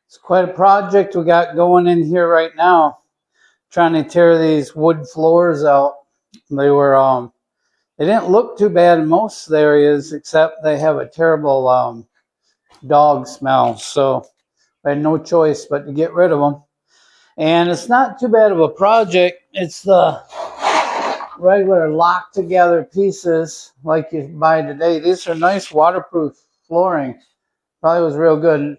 It's quite a project we got going in here right now, trying to tear these wood floors out. They didn't look too bad in most areas, except they have a terrible dog smell. So I had no choice but to get rid of them. And it's not too bad of a project. It's the regular locked together pieces like you buy today. These are nice waterproof flooring. Probably was real good.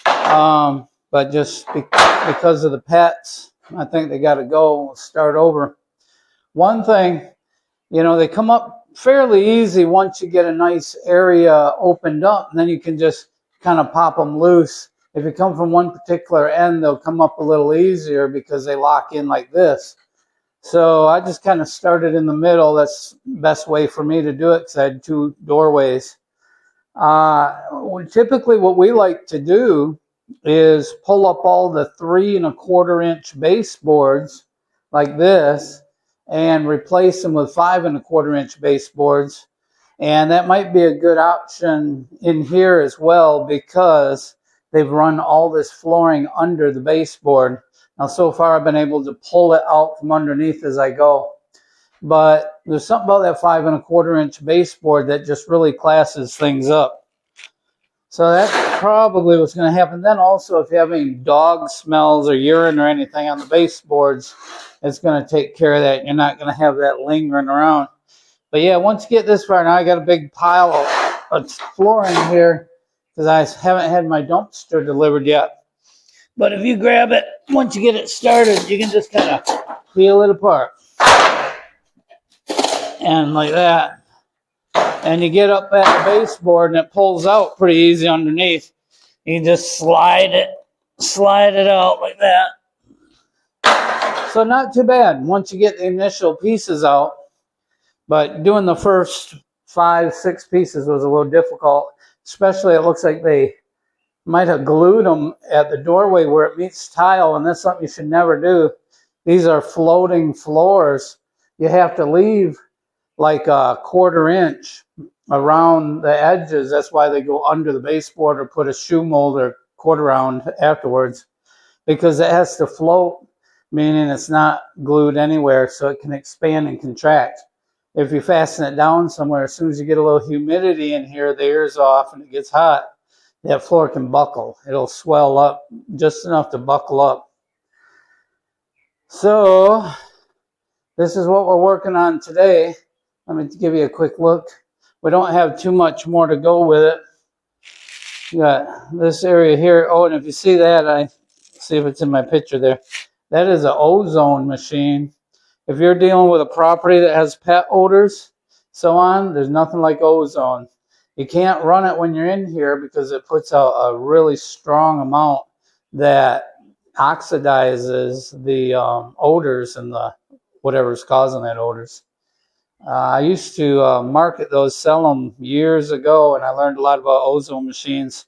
But just because of the pets, I think they got to go. We'll start over. One thing, they come up fairly easy once you get a nice area opened up, and then you can just kind of pop them loose. If you come from one particular end, they'll come up a little easier because they lock in like this. So I just kind of started in the middle. That's the best way for me to do it because I had two doorways. Typically what we like to do is pull up all the 3 1/4 inch baseboards like this and replace them with 5 1/4 inch baseboards. And that might be a good option in here as well because they've run all this flooring under the baseboard. Now, so far I've been able to pull it out from underneath as I go. But there's something about that 5 1/4 inch baseboard that just really classes things up. So that's probably what's going to happen. Then also, if you have any dog smells or urine or anything on the baseboards, it's going to take care of that. You're not going to have that lingering around. But yeah, once you get this far, now I got a big pile of flooring here because I haven't had my dumpster delivered yet. But if you grab it, once you get it started, you can just kind of peel it apart. And like that. And you get up at the baseboard and it pulls out pretty easy underneath. You can just slide it out like that. So not too bad once you get the initial pieces out. But doing the first 5, 6 pieces was a little difficult. Especially it looks like they might have glued them at the doorway where it meets tile. And that's something you should never do. These are floating floors. You have to leave like a 1/4 inch around the edges. That's why they go under the baseboard or put a shoe mold or quarter round afterwards, because it has to float, meaning it's not glued anywhere, so it can expand and contract. If you fasten it down somewhere, as soon as you get a little humidity in here, the air's off and it gets hot, that floor can buckle. It'll swell up just enough to buckle up. So this is what we're working on today. Let me give you a quick look. We don't have too much more to go with it. You got this area here. Oh, and if you see that, I see if it's in my picture there. That is an ozone machine. If you're dealing with a property that has pet odors, so on, there's nothing like ozone. You can't run it when you're in here because it puts out a really strong amount that oxidizes the odors and the whatever's causing that odors. I used to market those, sell them years ago, and I learned a lot about ozone machines.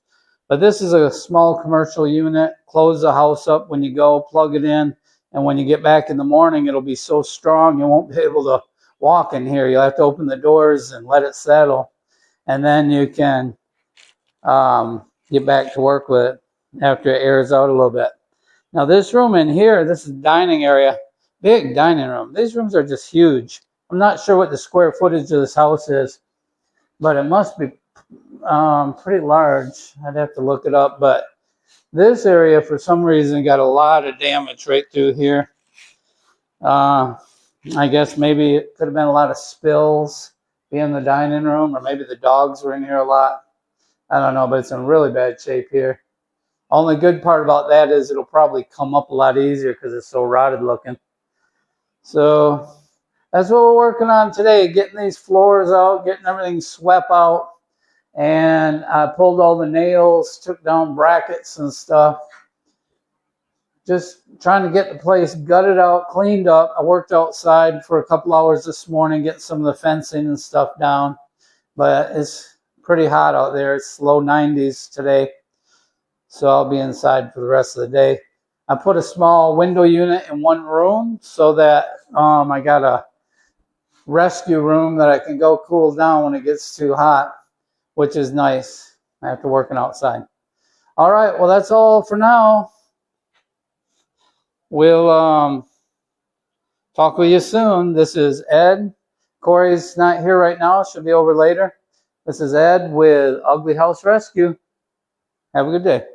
But this is a small commercial unit. Close the house up when you go, plug it in, and when you get back in the morning, it'll be so strong you won't be able to walk in here. You'll have to open the doors and let it settle, and then you can get back to work with it after it airs out a little bit. Now this room in here, this is dining area, big dining room. These rooms are just huge. I'm not sure what the square footage of this house is, but it must be pretty large. I'd have to look it up, but this area, for some reason, got a lot of damage right through here. I guess maybe it could have been a lot of spills in the dining room, or maybe the dogs were in here a lot. I don't know, but it's in really bad shape here. Only good part about that is it'll probably come up a lot easier because it's so rotted looking. So that's what we're working on today, getting these floors out, getting everything swept out. And I pulled all the nails, took down brackets and stuff. Just trying to get the place gutted out, cleaned up. I worked outside for a couple hours this morning, getting some of the fencing and stuff down. But it's pretty hot out there. It's low 90s today. So I'll be inside for the rest of the day. I put a small window unit in one room so that I got a rescue room that I can go cool down when it gets too hot, which is nice after working outside. All right, well, that's all for now. We'll talk with you soon. This is Ed. Corey's not here right now. She'll be over later. This is Ed with Ugly House Rescue. Have a good day.